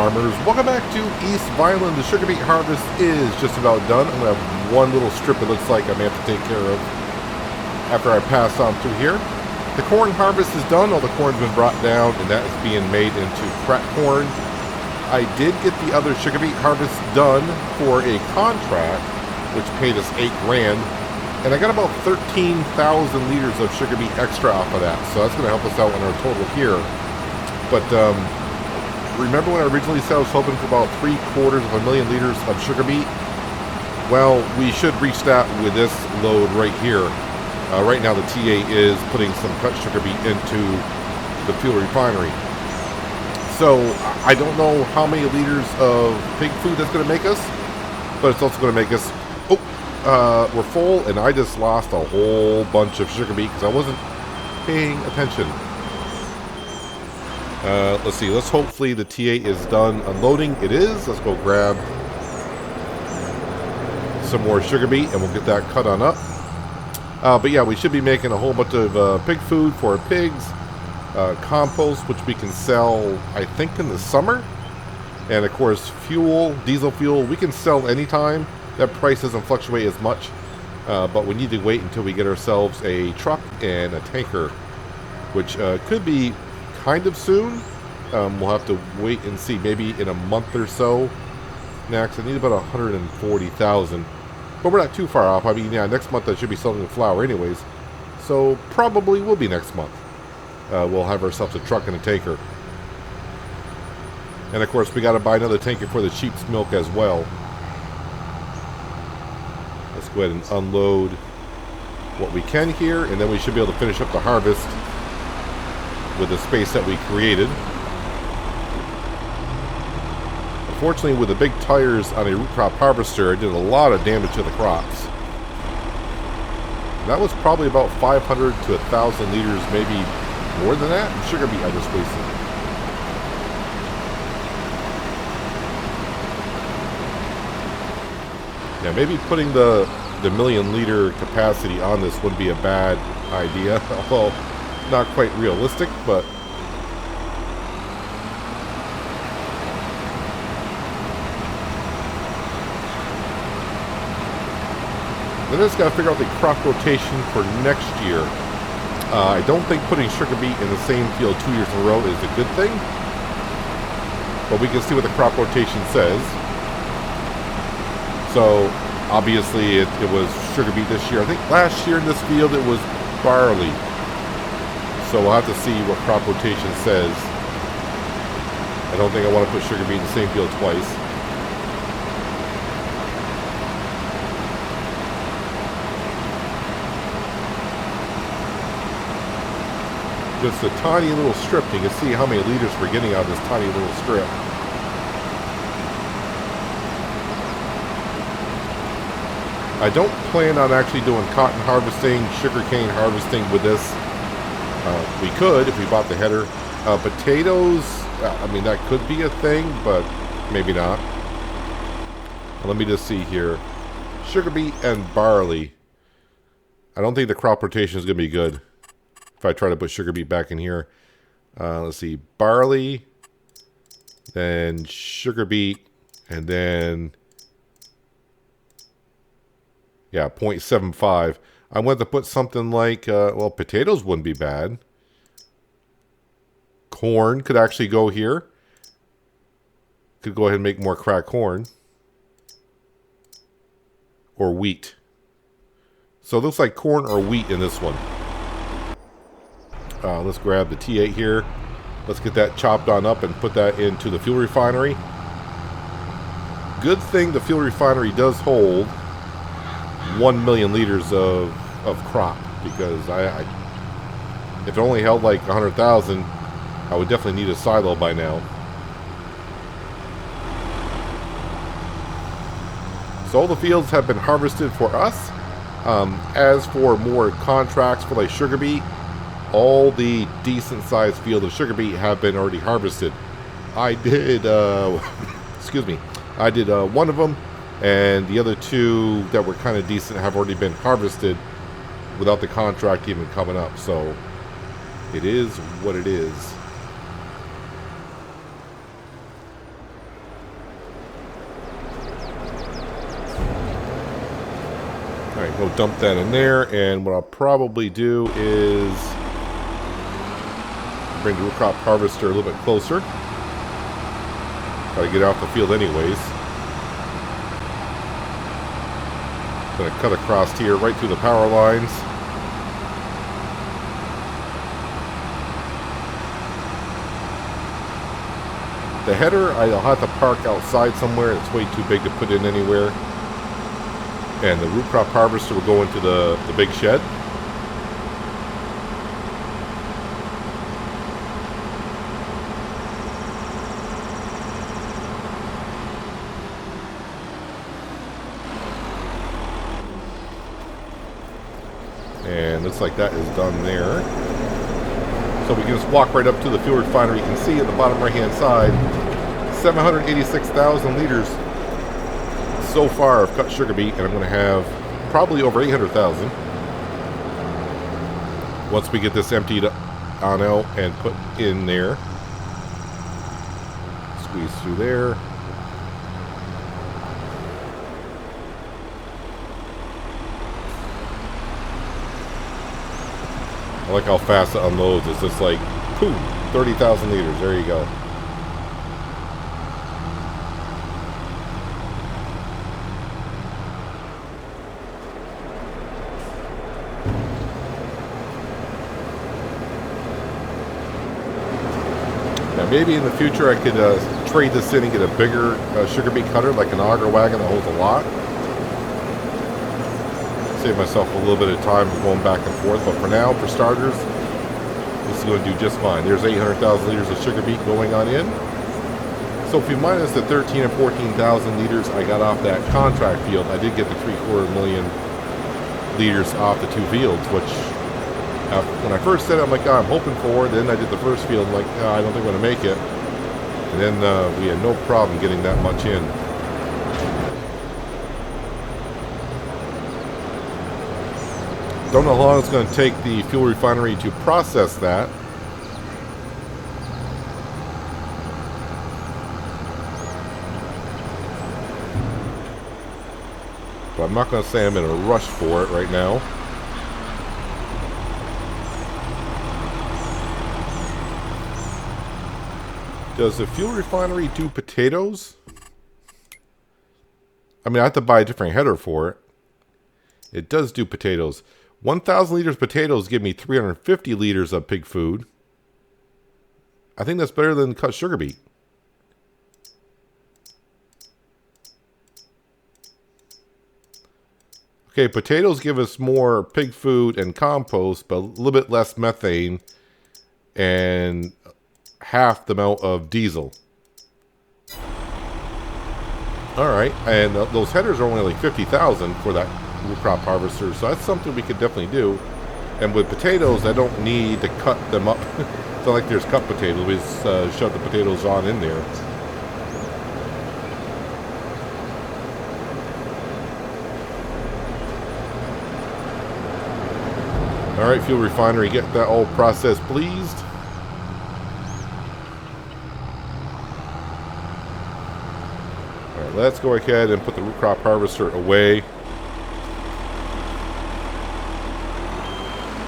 farmers, welcome back to East Vineland. The sugar beet harvest is just about done. I'm going to have one little strip it looks like I may have to take care of after I pass on through here. The corn harvest is done. All the corn's been brought down and that is being made into crack corn. I did get the other sugar beet harvest done for a contract which paid us $8 grand, and I got about 13,000 liters of sugar beet extra off of that, so that's going to help us out in our total here. But remember when I originally said I was hoping for about 750,000 liters of sugar beet? Well, we should reach that with this load right here. Right now the TA is putting some cut sugar beet into the fuel refinery. So I don't know how many liters of pig food that's going to make us, but it's also going to make us, we're full, and I just lost a whole bunch of sugar beet because I wasn't paying attention. Let's see, hopefully the TA is done unloading. It is. Let's go grab some more sugar beet and we'll get that cut on up. But yeah, we should be making a whole bunch of pig food for our pigs, compost, which we can sell, I think, in the summer. And of course, fuel, diesel fuel, we can sell anytime. That price doesn't fluctuate as much. But we need to wait until we get ourselves a truck and a tanker, which could be kind of soon. We'll have to wait and see, maybe in a month or so. Next, I need about 140,000. But we're not too far off. I mean, yeah, next month I should be selling the flour anyways. So probably will be next month. We'll have ourselves a truck and a tanker. And of course, we got to buy another tanker for the sheep's milk as well. Let's go ahead and unload what we can here, and then we should be able to finish up the harvest with the space that we created. Unfortunately, with the big tires on a root crop harvester, it did a lot of damage to the crops. That was probably about 500 to 1,000 liters, maybe more than that, of sugar beet I just wasted. Yeah, maybe putting the million liter capacity on this wouldn't be a bad idea, although not quite realistic, but then I just got to figure out the crop rotation for next year. I don't think putting sugar beet in the same field 2 years in a row is a good thing, but we can see what the crop rotation says. So obviously it was sugar beet this year. I think last year in this field it was barley. So we'll have to see what crop rotation says. I don't think I want to put sugar beet in the same field twice. Just a tiny little strip. You can see how many liters we're getting out of this tiny little strip. I don't plan on actually doing cotton harvesting, sugarcane harvesting with this. We could if we bought the header. Potatoes, I mean, that could be a thing, but maybe not. Let me just see here. Sugar beet and barley. I don't think the crop rotation is going to be good if I try to put sugar beet back in here. Let's see. Barley, then sugar beet, and then, yeah, 0.75. I want to put something like, well, potatoes wouldn't be bad. Corn could actually go here. Could go ahead and make more cracked corn. Or wheat. So it looks like corn or wheat in this one. Let's grab the T8 here. Let's get that chopped on up and put that into the fuel refinery. Good thing the fuel refinery does hold 1 million liters of crop, because if it only held like 100,000, I would definitely need a silo by now. So all the fields have been harvested for us. As for more contracts for like sugar beet, all the decent sized field of sugar beet have been already harvested. I did, excuse me, I did one of them, and the other two that were kind of decent have already been harvested without the contract even coming up. So it is what it is. Alright, we'll dump that in there, and what I'll probably do is bring the root crop harvester a little bit closer. Gotta get off the field anyways. Gonna cut across here right through the power lines. The header, I'll have to park outside somewhere. It's way too big to put in anywhere. And the root crop harvester will go into the big shed. And looks like that is done there. So we can just walk right up to the fuel refinery. You can see at the bottom right hand side, 786,000 liters so far of cut sugar beet, and I'm going to have probably over 800,000 once we get this emptied on out and put in there. Squeeze through there. I like how fast it unloads. It's just like, boom, 30,000 liters. There you go. Now maybe in the future I could trade this in and get a bigger sugar beet cutter, like an auger wagon that holds a lot. Save myself a little bit of time going back and forth, but for now, for starters, this is going to do just fine. There's 800,000 liters of sugar beet going on in. So if we minus the 13 and 14,000 liters I got off that contract field, I did get the 3/4 million liters off the two fields, which when I first said it, I'm like, oh, I'm hoping for. Then I did the first field, I'm like, oh, I don't think I'm going to make it. And then we had no problem getting that much in. Don't know how long it's going to take the fuel refinery to process that. But I'm not going to say I'm in a rush for it right now. Does the fuel refinery do potatoes? I mean, I have to buy a different header for it. It does do potatoes. 1,000 liters of potatoes give me 350 liters of pig food. I think that's better than cut sugar beet. Okay, potatoes give us more pig food and compost, but a little bit less methane and half the amount of diesel. Alright, and those headers are only like 50,000 for that root crop harvester, so that's something we could definitely do. And with potatoes, I don't need to cut them up. It's not like there's cut potatoes. We just shove the potatoes on in there. Alright, fuel refinery, get that all processed, pleased. Alright, let's go ahead and put the root crop harvester away.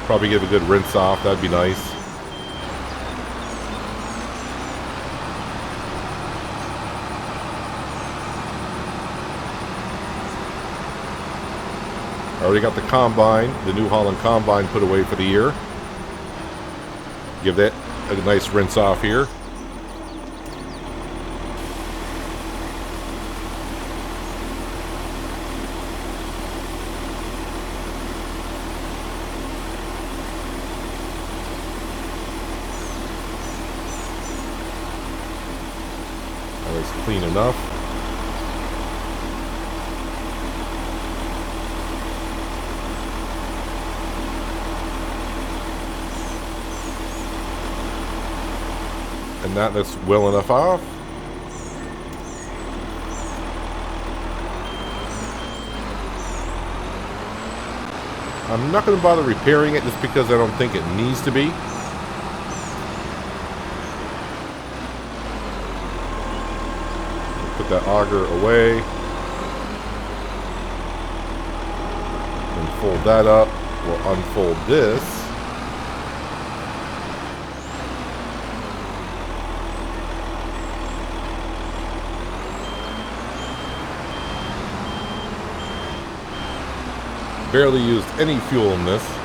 Probably give a good rinse off, that'd be nice. I already got the combine, the New Holland combine put away for the year. Give that a nice rinse off here. Clean enough. And that's well enough off. I'm not going to bother repairing it just because I don't think it needs to be. Put that auger away. unfold that up. We'll unfold this. Barely used any fuel in this.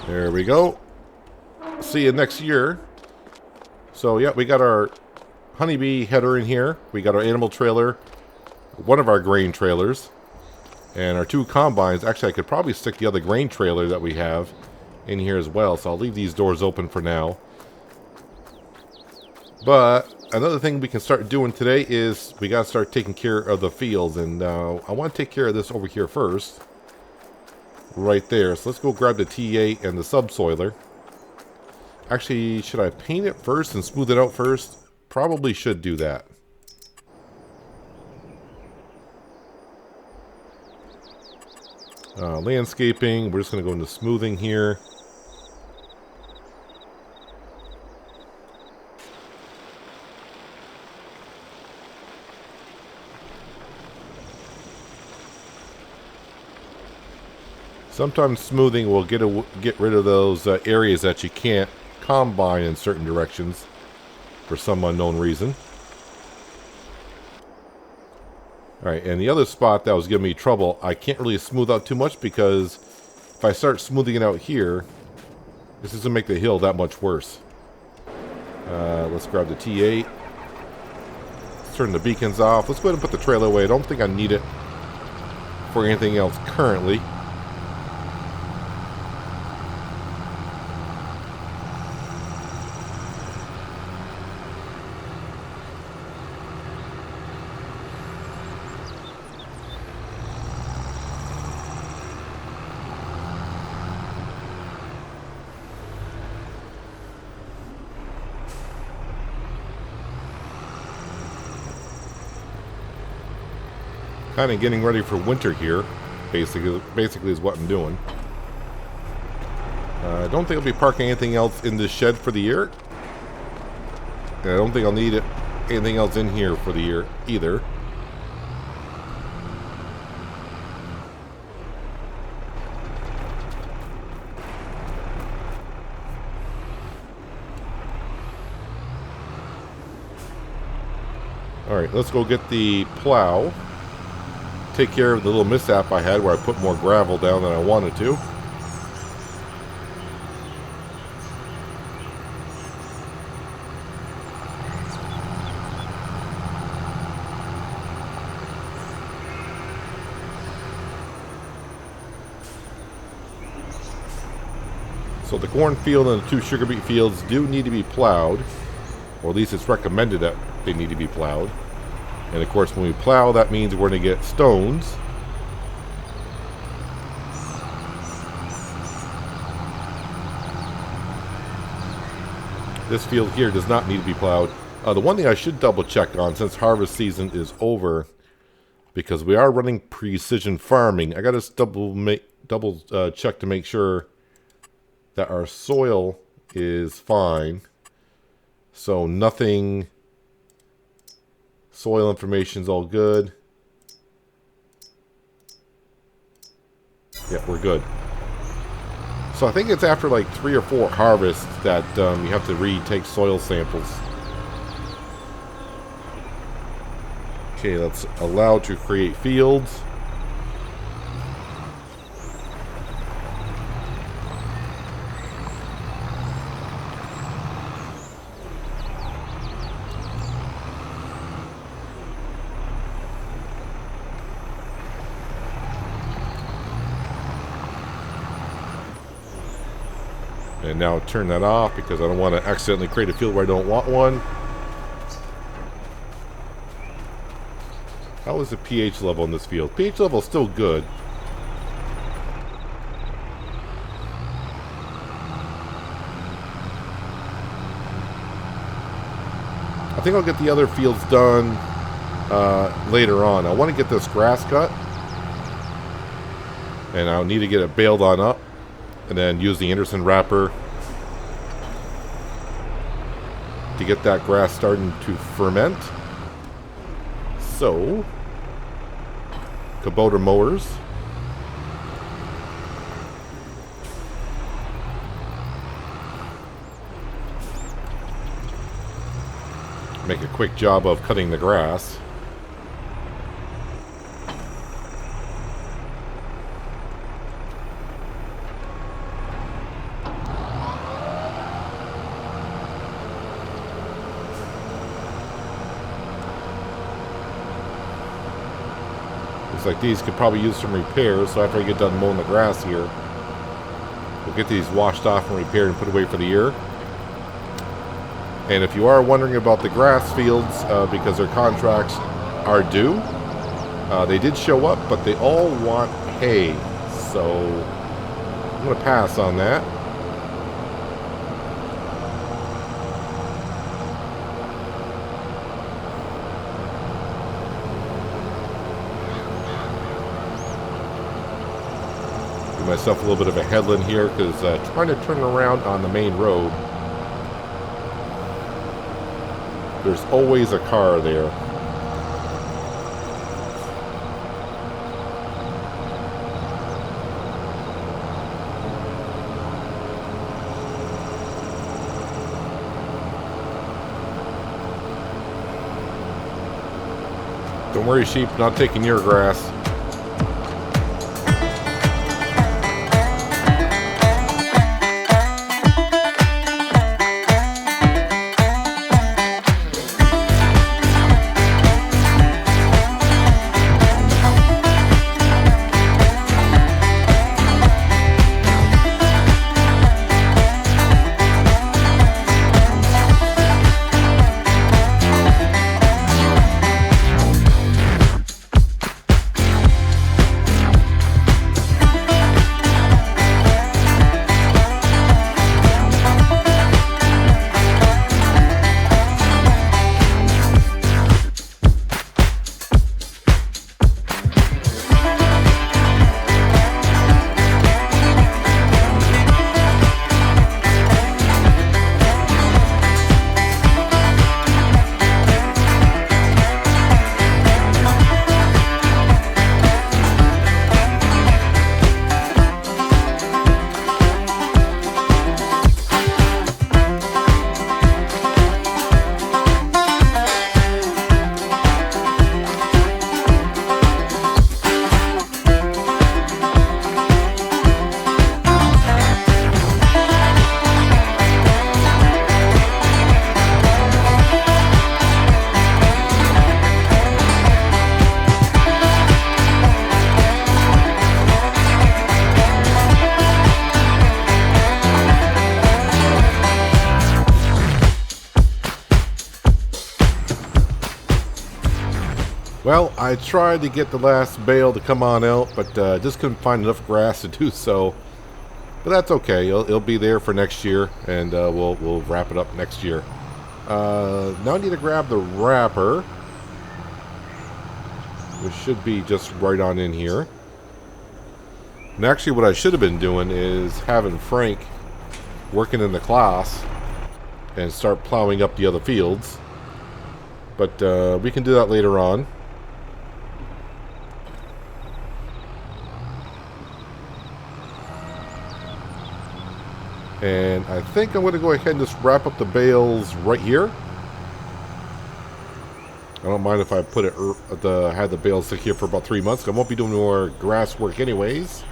There we go. See you next year. So, yeah, we got our honeybee header in here. We got our animal trailer, one of our grain trailers, and our 2 combines. Actually, I could probably stick the other grain trailer that we have in here as well. So I'll leave these doors open for now. But another thing we can start doing today is we got to start taking care of the fields. And I want to take care of this over here first. Right there. So let's go grab the T8 and the subsoiler. Actually, should I paint it first and smooth it out first? Probably should do that. Landscaping. We're just going to go into smoothing here. Sometimes smoothing will get rid of those areas that you can't combine in certain directions for some unknown reason. Alright, and the other spot that was giving me trouble, I can't really smooth out too much because if I start smoothing it out here, this is going to make the hill that much worse. Let's grab the T8. Let's turn the beacons off. Let's go ahead and put the trailer away. I don't think I need it for anything else currently. Kind of getting ready for winter here, basically is what I'm doing. I don't think I'll be parking anything else in this shed for the year. And I don't think I'll need anything else in here for the year either. Alright, let's go get the plow. Take care of the little mishap I had where I put more gravel down than I wanted to. So the cornfield and the 2 sugar beet fields do need to be plowed, or at least it's recommended that they need to be plowed. And of course, when we plow, that means we're going to get stones. This field here does not need to be plowed. The one thing I should double check on, since harvest season is over, because we are running precision farming, I got to double check to make sure that our soil is fine. So nothing... Soil information's all good. Yeah, we're good. So I think it's after like 3 or 4 harvests that you have to retake soil samples. Okay, let's allow to create fields. And now turn that off because I don't want to accidentally create a field where I don't want one. How is the pH level in this field? pH level is still good. think I'll get the other fields done later on. I want to get this grass cut, and I'll need to get it baled on up, and then use the Anderson wrapper to get that grass starting to ferment. So, Kubota mowers. Make a quick job of cutting the grass. Looks like these could probably use some repairs, so after I get done mowing the grass here, we'll get these washed off and repaired and put away for the year. And if you are wondering about the grass fields, because their contracts are due, they did show up, but they all want hay. So I'm going to pass on that. Give myself a little bit of a headland here, because trying to turn around on the main road, there's always a car there. Don't worry, sheep, not taking your grass. Well, I tried to get the last bale to come on out, but just couldn't find enough grass to do so. But that's okay. It'll be there for next year, and we'll wrap it up next year. Now I need to grab the wrapper, which should be just right on in here. And actually, what I should have been doing is having Frank working in the class and start plowing up the other fields. But we can do that later on. And I think I'm going to go ahead and just wrap up the bales right here. I don't mind if I put it had the bales stick here for about 3 months. I won't be doing more grass work anyways.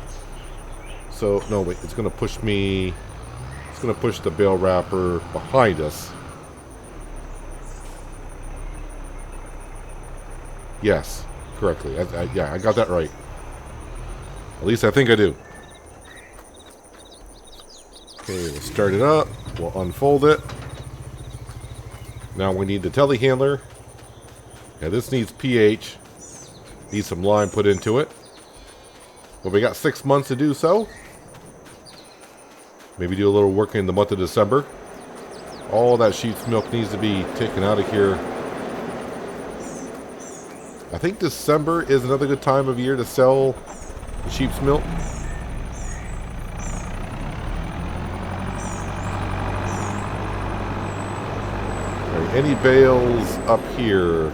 So no, wait, it's going to push me. It's going to push the bale wrapper behind us. Yes, correctly. Yeah, I got that right. At least I think I do. Okay, we'll start it up. We'll unfold it. Now we need the telehandler. Yeah, this needs pH. Needs some lime put into it. Well, we got 6 months to do so. Maybe do a little work in the month of December. All that sheep's milk needs to be taken out of here. I think December is another good time of year to sell the sheep's milk. Right, any bales up here?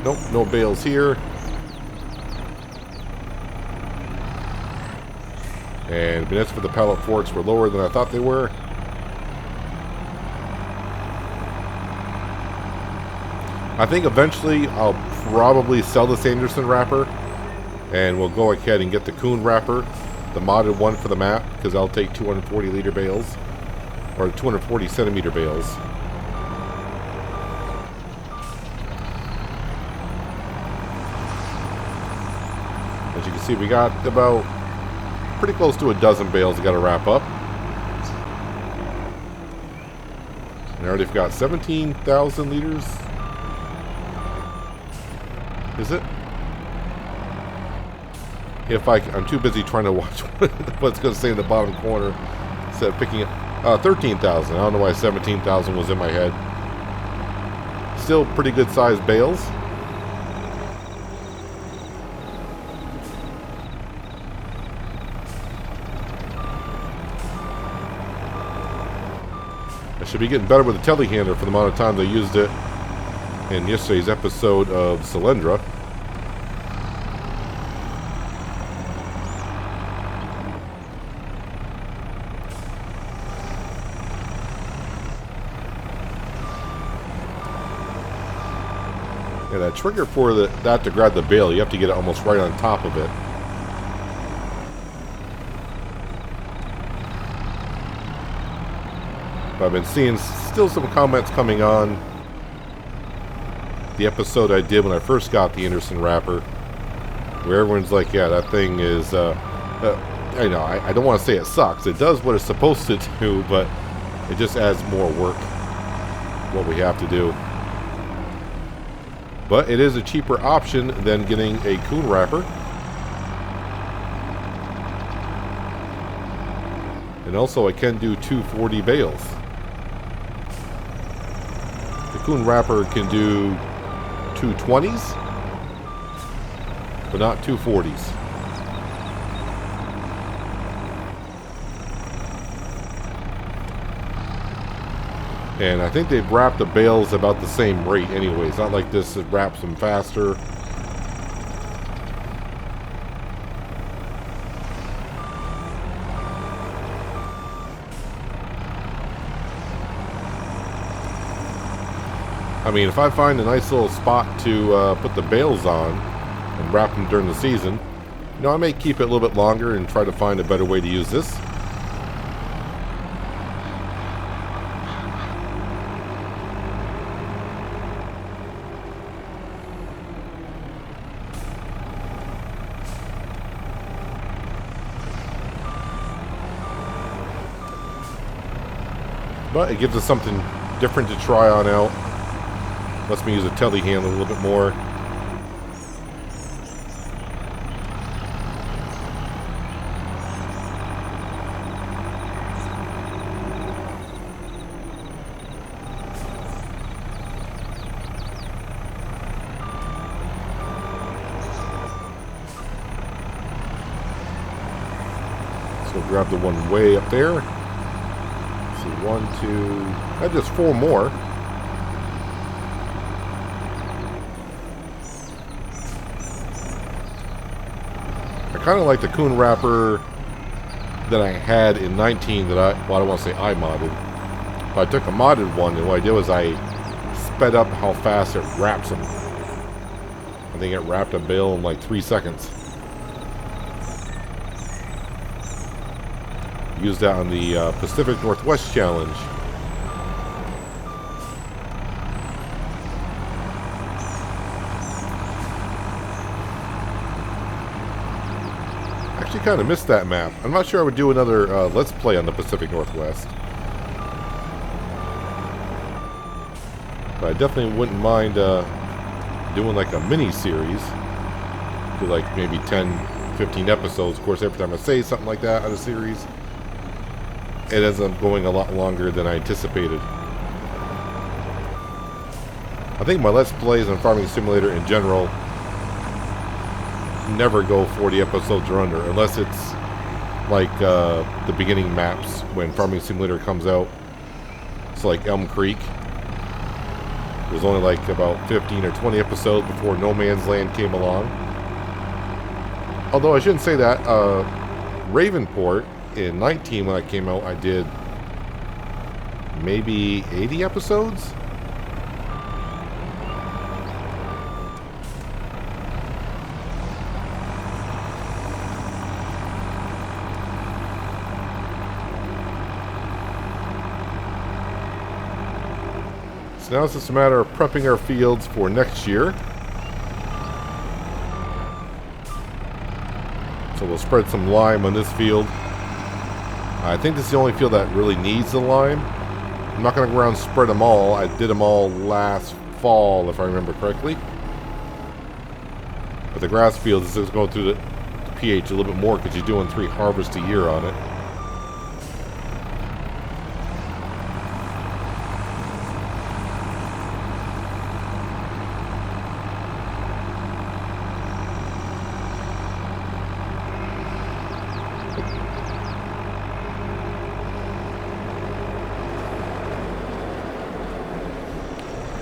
Nope, no bales here. And minutes for the pallet forks were lower than I thought they were. I think eventually I'll probably sell this Anderson wrapper, and we'll go ahead and get the Kuhn wrapper, the modded one for the map, because I'll take 240 liter bales, or 240 centimeter bales. As you can see, we got about pretty close to a dozen bales we got to wrap up. And I already got 17,000 liters. Is it? I'm too busy trying to watch what's going to say in the bottom corner instead of picking it. 13,000. I don't know why 17,000 was in my head. Still pretty good sized bales. I should be getting better with the telehandler for the amount of times I used it in yesterday's episode of Cylindra. Yeah, that trigger for that to grab the bale, you have to get it almost right on top of it. But I've been seeing still some comments coming on the episode I did when I first got the Anderson wrapper, where everyone's like, yeah, that thing is, I know, I don't want to say it sucks. It does what it's supposed to do, but it just adds more work, what we have to do. But it is a cheaper option than getting a Kuhn wrapper. And also I can do 240 bales. The Kuhn wrapper can do 220s, but not 240s. And I think they've wrapped the bales about the same rate anyway. It's not like this wraps them faster. I mean, if I find a nice little spot to put the bales on and wrap them during the season, you know, I may keep it a little bit longer and try to find a better way to use this. But it gives us something different to try on out. Lets me use a telehandler a little bit more. So we'll grab the one way up there. Let's see, 1, 2, that's just 4 more. I kind of like the Kuhn wrapper that I had in 19 that I don't want to say I modded. But I took a modded one, and what I did was I sped up how fast it wraps them. I think it wrapped a bale in like 3 seconds. Used that on the Pacific Northwest Challenge. Actually kind of missed that map. I'm not sure I would do another Let's Play on the Pacific Northwest. But I definitely wouldn't mind doing like a mini-series. Do like maybe 10, 15 episodes. Of course, every time I say something like that on a series, it ends up going a lot longer than I anticipated. I think my Let's Plays on Farming Simulator in general never go 40 episodes or under, unless it's like the beginning maps when Farming Simulator comes out. It's like Elm Creek. There's only like about 15 or 20 episodes before No Man's Land came along. Although I shouldn't say that. Ravenport in 19 when I came out, I did maybe 80 episodes. So now it's just a matter of prepping our fields for next year. So we'll spread some lime on this field. I think this is the only field that really needs the lime. I'm not going to go around and spread them all. I did them all last fall, if I remember correctly. But the grass field is just going through the pH a little bit more because you're doing 3 harvests a year on it.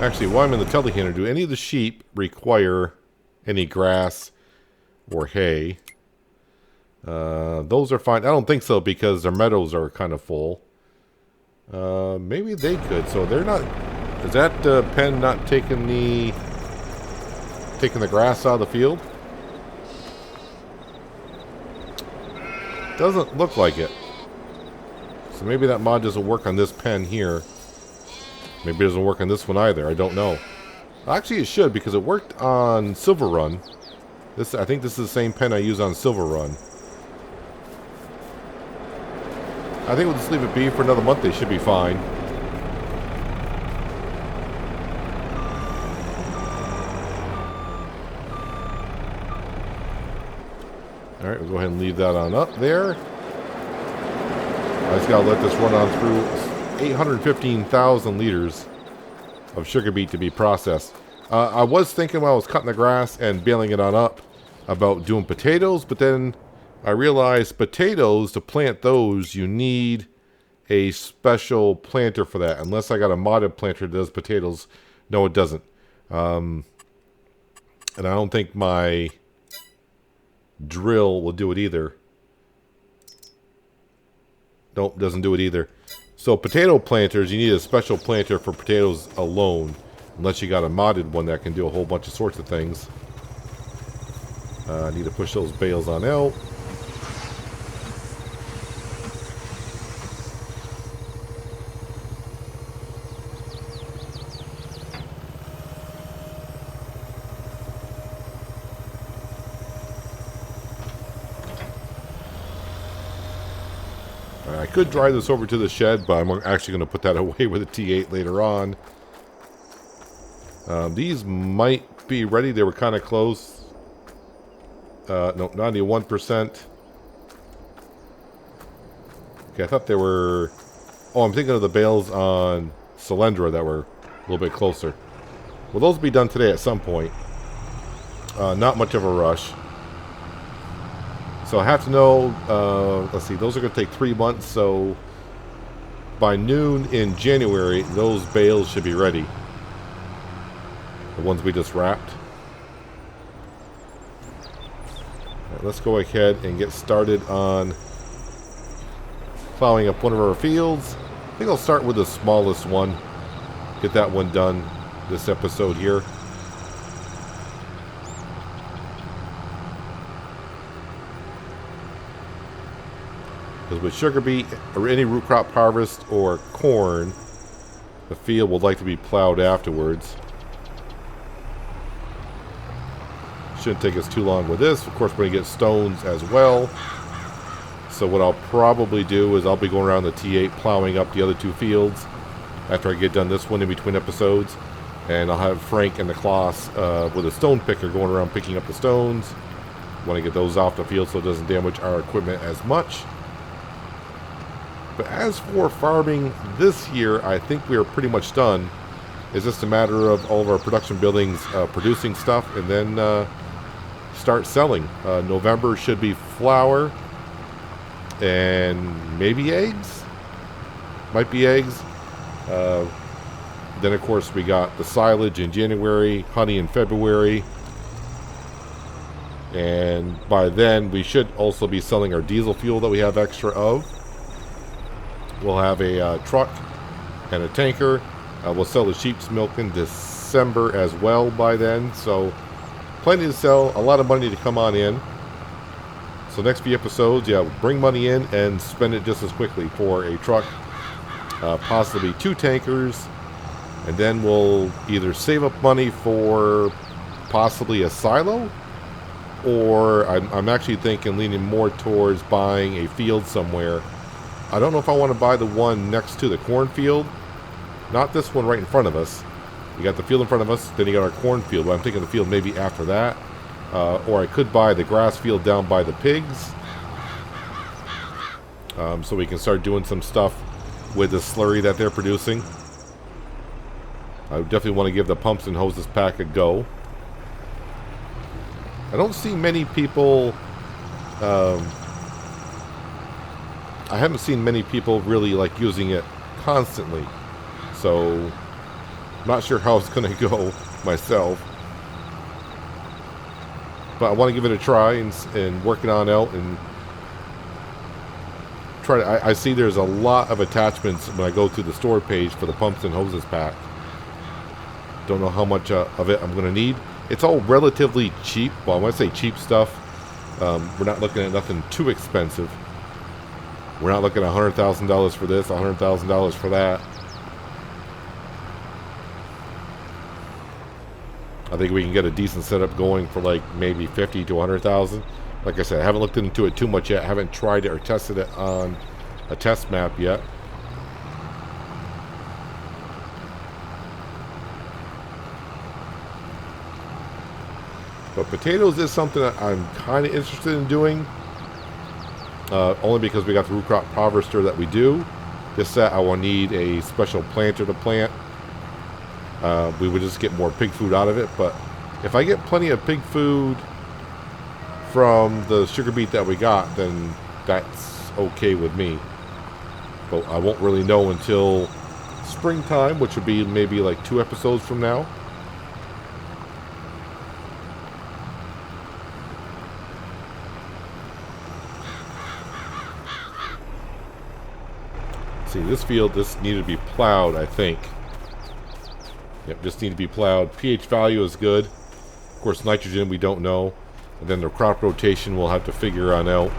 Actually, while I'm in the telehandler, do any of the sheep require any grass or hay? Those are fine. I don't think so because their meadows are kind of full. Maybe they could. So they're not... Is that pen not taking the grass out of the field? Doesn't look like it. So maybe that mod doesn't work on this pen here. Maybe it doesn't work on this one either. I don't know. Actually, it should because it worked on Silver Run. I think this is the same pen I use on Silver Run. I think we'll just leave it be for another month. They should be fine. Alright, we'll go ahead and leave that on up there. I just gotta let this run on through 815,000 liters of sugar beet to be processed. I was thinking while I was cutting the grass and baling it on up about doing potatoes, but then I realized potatoes, to plant those, you need a special planter for that. Unless I got a modded planter that does potatoes. No, it doesn't. And I don't think my drill will do it either. Nope, doesn't do it either. So potato planters, you need a special planter for potatoes alone. Unless you got a modded one that can do a whole bunch of sorts of things. I need to push those bales on out. I could drive this over to the shed, but I'm actually going to put that away with a T8 later on. These might be ready. They were kind of close. No, 91%. Okay, I thought they were... Oh, I'm thinking of the bales on Solyndra that were a little bit closer. Will those be done today at some point? Not much of a rush. So I have to know, let's see, those are going to take 3 months, so by noon in January, those bales should be ready. The ones we just wrapped. Right, let's go ahead and get started on plowing up one of our fields. I think I'll start with the smallest one. Get that one done this episode here. Because with sugar beet or any root crop harvest or corn, the field would like to be plowed afterwards. Shouldn't take us too long with this. Of course, we're going to get stones as well. So what I'll probably do is I'll be going around the T8 plowing up the other 2 fields after I get done this one in between episodes. And I'll have Frank and the Kloss with a stone picker going around picking up the stones. Want to get those off the field so it doesn't damage our equipment as much. But as for farming this year, I think we are pretty much done. It's just a matter of all of our production buildings producing stuff and then start selling. November should be flour and maybe eggs. Might be eggs. Then, of course, we got the silage in January, honey in February. And by then, we should also be selling our diesel fuel that we have extra of. We'll have a truck and a tanker. We'll sell the sheep's milk in December as well by then. So, plenty to sell, a lot of money to come on in. So, next few episodes, yeah, bring money in and spend it just as quickly for a truck, possibly 2 tankers. And then we'll either save up money for possibly a silo, or I'm actually thinking leaning more towards buying a field somewhere. I don't know if I want to buy the one next to the cornfield. Not this one right in front of us. You got the field in front of us, then you got our cornfield. But I'm thinking the field maybe after that. Or I could buy the grass field down by the pigs. So we can start doing some stuff with the slurry that they're producing. I definitely want to give the pumps and hoses pack a go. I don't see many people... I haven't seen many people really like using it constantly. So, I'm not sure how it's going to go myself. But I want to give it a try and work it on out and try to... I see there's a lot of attachments when I go to the store page for the pumps and hoses pack. Don't know how much of it I'm going to need. It's all relatively cheap. Well, when I say cheap stuff, we're not looking at nothing too expensive. We're not looking at $100,000 for this, $100,000 for that. I think we can get a decent setup going for like maybe 50 to 100,000. Like I said, I haven't looked into it too much yet. I haven't tried it or tested it on a test map yet. But potatoes is something that I'm kind of interested in doing. Only because we got the root crop harvester that we do. Just that I will need a special planter to plant. We would just get more pig food out of it. But if I get plenty of pig food from the sugar beet that we got, then that's okay with me. But I won't really know until springtime, which would be maybe like 2 episodes from now. See, this field, this needed to be plowed, I think. Yep, just need to be plowed. pH value is good. Of course, nitrogen, we don't know. And then the crop rotation, we'll have to figure on out.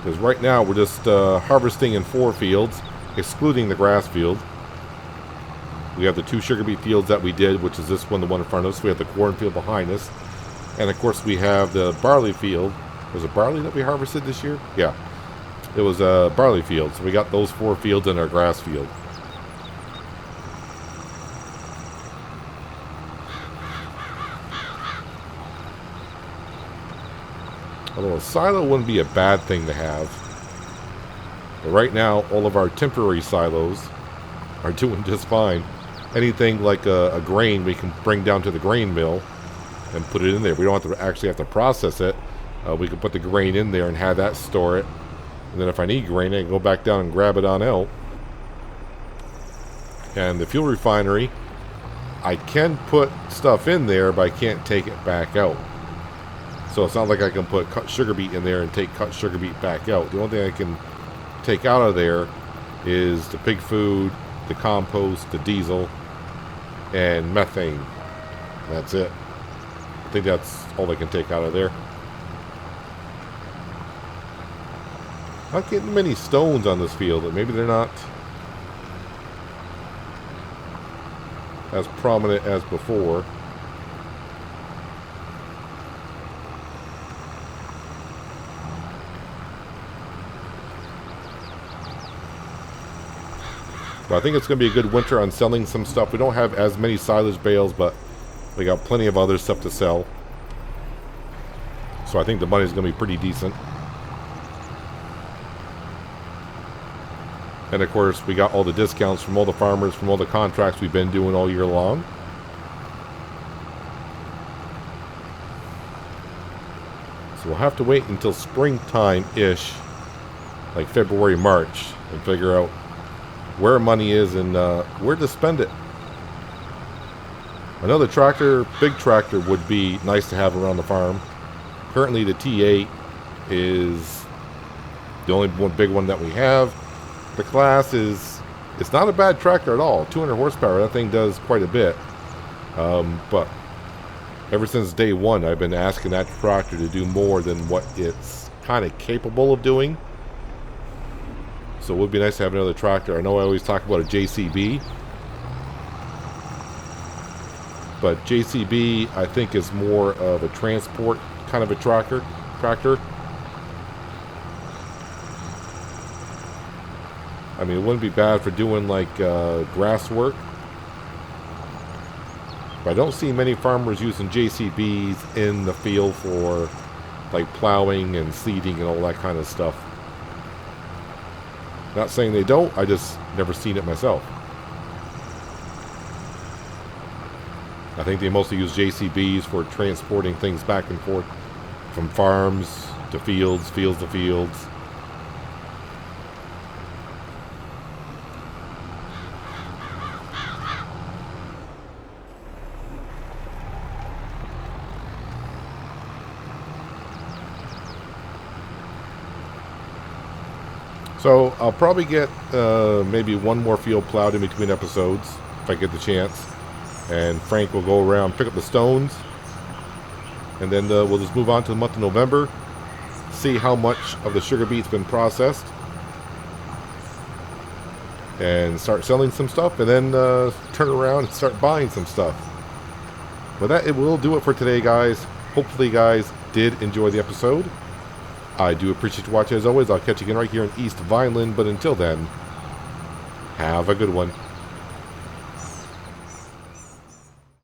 Because right now, we're just harvesting in 4 fields, excluding the grass field. We have the 2 sugar beet fields that we did, which is this one, the one in front of us. We have the cornfield behind us. And of course we have the barley field. Was it barley that we harvested this year? Yeah. It was a barley field. So we got those 4 fields in our grass field. Although a silo wouldn't be a bad thing to have. But right now, all of our temporary silos are doing just fine. Anything like a grain, we can bring down to the grain mill and put it in there. We don't have to actually have to process it. We can put the grain in there and have that store it. And then if I need grain, I can go back down and grab it on out. And the fuel refinery, I can put stuff in there, but I can't take it back out. So it's not like I can put cut sugar beet in there and take cut sugar beet back out. The only thing I can take out of there is the pig food, the compost, the diesel, and methane. That's it. I think that's all they can take out of there. Not getting many stones on this field, but maybe they're not as prominent as before. But I think it's going to be a good winter on selling some stuff. We don't have as many silage bales, but we got plenty of other stuff to sell. So I think the money is going to be pretty decent. And of course, we got all the discounts from all the farmers, from all the contracts we've been doing all year long. So we'll have to wait until springtime-ish, like February, March, and figure out where money is and where to spend it. Another tractor, big tractor, would be nice to have around the farm. Currently the T8 is the only one big one that we have. The class it's not a bad tractor at all. 200 horsepower, that thing does quite a bit. But ever since day one, I've been asking that tractor to do more than what it's kind of capable of doing. So it would be nice to have another tractor. I know I always talk about a JCB, but JCB I think is more of a transport kind of a tractor. I mean, it wouldn't be bad for doing like grass work. But I don't see many farmers using JCBs in the field for like plowing and seeding and all that kind of stuff. Not saying they don't, I just never seen it myself. I think they mostly use JCBs for transporting things back and forth from farms to fields, fields to fields. So I'll probably get maybe one more field plowed in between episodes if I get the chance. And Frank will go around, pick up the stones. And then we'll just move on to the month of November. See how much of the sugar beet's been processed. And start selling some stuff. And then turn around and start buying some stuff. But that it will do it for today, guys. Hopefully you guys did enjoy the episode. I do appreciate you watching as always. I'll catch you again right here in East Vineland. But until then, have a good one.